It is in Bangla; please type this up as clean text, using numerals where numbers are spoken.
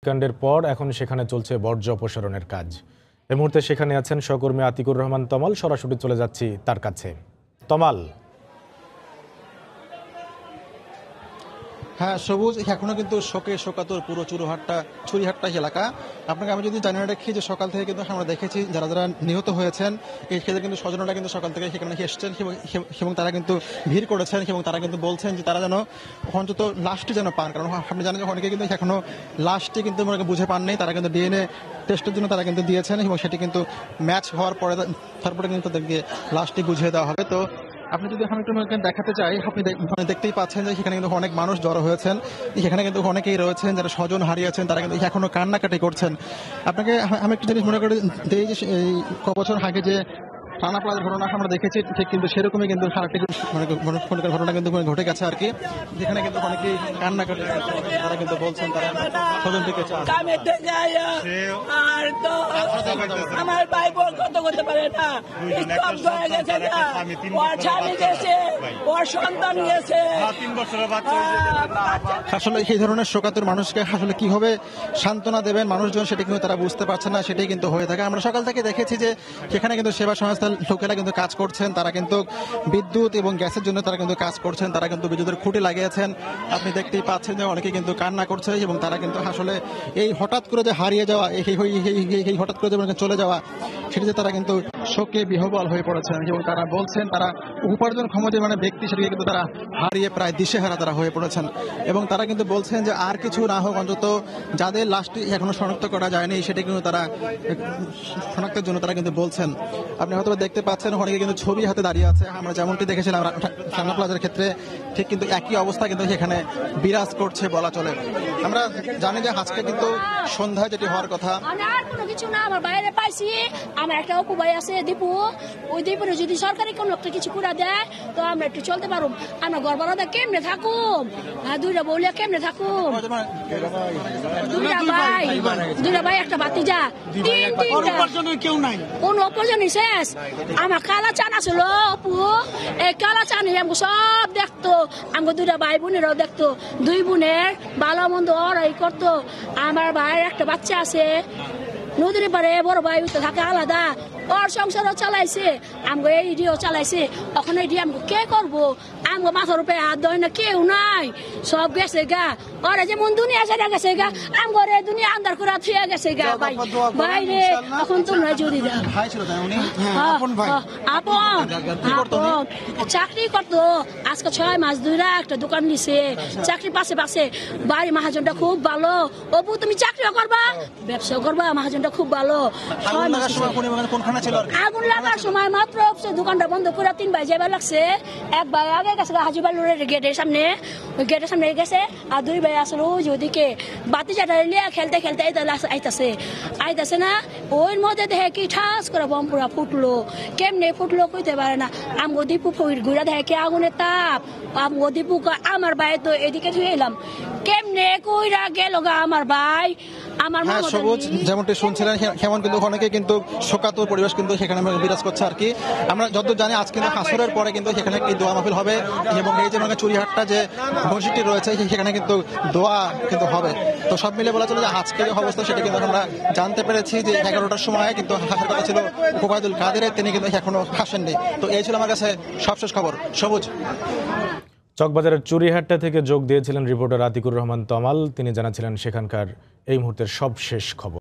হত্যাকাণ্ডের পর এখন সেখানে চলছে বর্জ্য অপসারণের কাজ। এই মুহূর্তে সেখানে আছেন সহকর্মী আতিকুর রহমান তমাল। সরাসরি চলে যাচ্ছি তার কাছে। তমাল। হ্যাঁ সবুজ, এখনো কিন্তু শোকে শোকাতুর পুরো চুরিহাট্টা এলাকা। আপনাকে আমি যদি জানিয়ে রাখি যে সকাল থেকে কিন্তু আমরা দেখেছি যারা যারা নিহত হয়েছেন সেদের কিন্তু স্বজনরা কিন্তু সকাল থেকে সেখানে এসেছেন এবং তারা কিন্তু ভিড় করেছেন এবং তারা কিন্তু বলছেন যে তারা যেন অন্তত লাশটি যেন পান। কারণ আপনি জানেন যে অনেকে কিন্তু এখনো লাশটি কিন্তু বুঝে পাননি। তারা কিন্তু ডিএনএ টেস্টের জন্য তারা কিন্তু দিয়েছেন এবং সেটি কিন্তু ম্যাচ হওয়ার পরে তারপরে কিন্তু তাদেরকে লাশটি বুঝিয়ে দেওয়া হবে। তো আপনি যদি আমি একটু দেখাতে চাই, আপনি দেখতেই পাচ্ছেন যে সেখানে কিন্তু অনেক মানুষ জড়ো হয়েছেন। সেখানে কিন্তু অনেকেই রয়েছেন যারা স্বজন হারিয়েছেন, তারা কিন্তু এখনো কান্নাকাটি করছেন। আপনাকে আমি একটু জিনিস মনে করে দিই যে এই কবছর আগে যে রানা প্লাজার ঘটনা আমরা দেখেছি, ঠিক কিন্তু সেরকমই কিন্তু আরেকটি ঘটনা কিন্তু ঘটে গেছে আর কি, যেখানে কিন্তু অনেকেই কান্নাকাটি তারা কিন্তু বলছেন তারা স্বজন থেকে আমার ভাই বোন কত করতে পারে না, ওর সন্তান গেছে। আসলে এই ধরনের শোকাতুর মানুষকে আসলে কিভাবে সান্ত্বনা দেবেন মানুষজন, সেটা কিন্তু তারা বুঝতে পারছেন না। সেটাই কিন্তু হয়ে থাকে। আমরা সকাল থেকে দেখেছি যে সেখানে কিন্তু সেবা সংস্থার লোকেরা কিন্তু কাজ করছেন। তারা কিন্তু বিদ্যুৎ এবং গ্যাসের জন্য তারা কিন্তু কাজ করছেন। তারা কিন্তু বিদ্যুতের খুঁটি লাগিয়েছেন। আপনি দেখতেই পাচ্ছেন যে অনেকে কিন্তু কান্না করছে এবং তারা কিন্তু আসলে এই হঠাৎ করে যে হারিয়ে যাওয়া, এই হঠাৎ করে যে চলে যাওয়া, সেটাতে তারা কিন্তু শোকে বিহ্বল হয়ে পড়েছেন এবং তারা বলছেন তারা উপার্জনক্ষম যে ব্যক্তি সেটাকে কিন্তু তারা হারিয়ে প্রায় দিশেহারা তারা হয়ে পড়েছেন। এবং তারা কিন্তু বলছেন যে আর কিছু না হোক, অন্তত যাদের লাশটি এখনো শনাক্ত করা যায়নি সেটা কিন্তু তারা শনাক্তের জন্য তারা কিন্তু বলছেন। আপনি হয়তো দেখতে পাচ্ছেন অনেকে কিন্তু ছবি হাতে দাঁড়িয়ে আছে। আমরা যেমনটি দেখেছিলাম রানা প্লাজার ক্ষেত্রে, ঠিক কিন্তু একই অবস্থা কিন্তু সেখানে বিরাজ করছে বলা চলে। আমরা জানি যে আজকে কিন্তু সন্ধ্যায় যেটি হওয়ার কথা, আর কোনো কিছু না। আমার বাইরে পাইছি, আমার একটা অপু ভাই আছে দীপু, ওই দীপুরে যদি সরকারি কোনো একটা কিছু করে দেয় তো আমরা একটু চলতে পারুম। আমরা ঘর ভাড়া দেয় কেমনে থাকুম, দুইটা বউলিয়া কেমনে থাকুম, দুইটা ভাই একটা ভাতিজা, কেউ নাই, কোন উপার্জন শেষ। আমার কালা চান আসলো অপু, এই কালা চান আমাকে সব দেখতো, আমাকে দুইটা ভাই বোনেরাও দেখতো। দুই বোনের ভালো মন্দ ওরাই করতো। আমার ভাইয়ের একটা বাচ্চা আছে নদীর পারে, বড় ভাই থাকে আলাদা, ওর সংসারও চালাইছে, আমাকে এই ইডিও চালাইছে। ওখানে এটি আমাকে কে করবো? আমাকে মাথার উপরে হাত দেয় না, কেউ নাই, সব গেছে গা। ওরা যেমন দুনিয়া ছেড়ে গেছে গা, আমাকে দুনিয়া আন্দার করে থুয়ে গেছে গা। ভাই বাইরে এখন তোমরা যদি দাও আপন চাকরি করতো, আজকে 6 মাস ধরে একটা দোকান নিছে, চাকরি পাশে পাশে। বাড়ি মহাজনটা খুব ভালো। অপু তুমি চাকরিও করবা ব্যবসাও করবা, মহাজনটা খুব ভালো। আগুন লাগার সময় মাত্র দোকানটা বন্ধ করে 3 ভাই যাবার লাগছে। এক ভাই আগে গেছে হাজিবালুরের গেটের সামনে, ওই গেটের সামনে গেছে, আর 2 ভাই আসলো ওইদিকে বাতি চাটা লিয়া খেলতে খেলতে আইতাছে না, ওই মধ্যে দেখে কি ঠাস করে বম পুরা ফুটলো। কেমনে ফুটলো কইতে পারে না। আমগো দীপু ঘুরা দেখে কি আগুনের তাপ। আমগো দীপু আমার ভাই তো এদিকে ধুয়ে এলাম, কেমনে কইরা গেল গা আমার ভাই। হ্যাঁ সবুজ, যেমনটি শুনছিলেন হেমন কিন্তু অনেকে কিন্তু শোকাতুর পরিবেশ কিন্তু সেখানে বিরাজ করছে আর কি। আমরা যতদূর জানি আজ কিন্তু আসরের পরে কিন্তু সেখানে একটি দোয়া মাহফিল হবে এবং এই যে চুরিহাট্টা যে মসজিদটি রয়েছে সেখানে কিন্তু দোয়া কিন্তু হবে। তো সব মিলে বলা চলে যে আজকে যে অবস্থা সেটা কিন্তু আমরা জানতে পেরেছি যে 11টার সময় কিন্তু হাসার কথা ছিল ওবায়দুল কাদেরের, তিনি কিন্তু এখনো হাসেননি। তো এই ছিল আমার কাছে সবশেষ খবর। সবুজ। চকবাজারের চুরিহাট্টা থেকে যোগ দিয়েছিলেন রিপোর্টার আতিকুর রহমান তমাল। তিনি জানাচ্ছিলেন সেখানকার এই মুহূর্তের সবশেষ খবর।